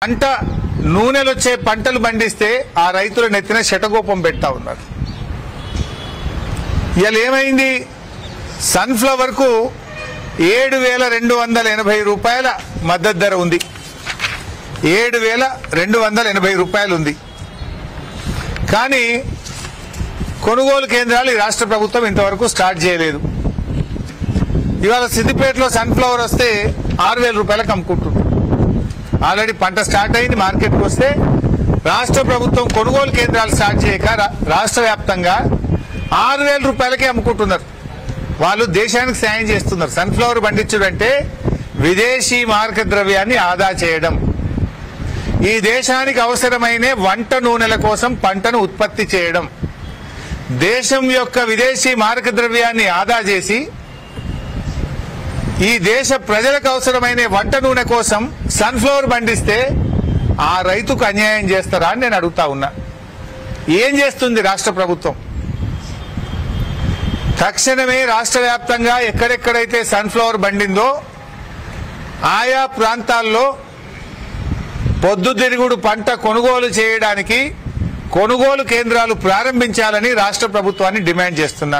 పంట నూనెలు వచ్చే పంటలు పండిస్తే ఆ రైతుల నెత్తిన శటగోపం పెడతా ఉన్నారు. ఇవాళ ఏమైంది? సన్ఫ్లవర్ కు 7,280 రూపాయల మద్దతు ధర ఉంది. 7,280 రూపాయలు ఉంది. కానీ కొనుగోలు కేంద్రాలు ఈ రాష్ట్ర ప్రభుత్వం ఇంతవరకు స్టార్ట్ చేయలేదు. ఇవాళ సిద్దిపేటలో సన్ఫ్లవర్ వస్తే 6,000 రూపాయలకు అమ్ముకుంటుంది. ఆల్రెడీ పంట స్టార్ట్ అయింది, మార్కెట్కి వస్తే రాష్ట్ర ప్రభుత్వం కొనుగోలు కేంద్రాలు స్టార్ట్ చేయక రాష్ట్ర వ్యాప్తంగా 6,000 రూపాయలకే అమ్ముకుంటున్నారు. వాళ్ళు దేశానికి సాయం చేస్తున్నారు. సన్ఫ్లవర్ పండించడం అంటే విదేశీ మార్క ద్రవ్యాన్ని ఆదా చేయడం. ఈ దేశానికి అవసరమైన వంట నూనెల కోసం పంటను ఉత్పత్తి చేయడం. దేశం యొక్క విదేశీ మార్క ద్రవ్యాన్ని ఆదా చేసి ఈ దేశ ప్రజలకు అవసరమైన వంట నూనె కోసం సన్ఫ్లవర్ పండిస్తే ఆ రైతుకు అన్యాయం చేస్తారా అని నేను అడుగుతా ఉన్నా. ఏం చేస్తుంది రాష్ట్ర ప్రభుత్వం? తక్షణమే రాష్ట్ర వ్యాప్తంగా ఎక్కడెక్కడైతే సన్ఫ్లవర్ పండిందో ఆయా ప్రాంతాల్లో పొద్దుతిరుగుడు పంట కొనుగోలు చేయడానికి కొనుగోలు కేంద్రాలు ప్రారంభించాలని రాష్ట్ర ప్రభుత్వాన్ని డిమాండ్ చేస్తున్నారు.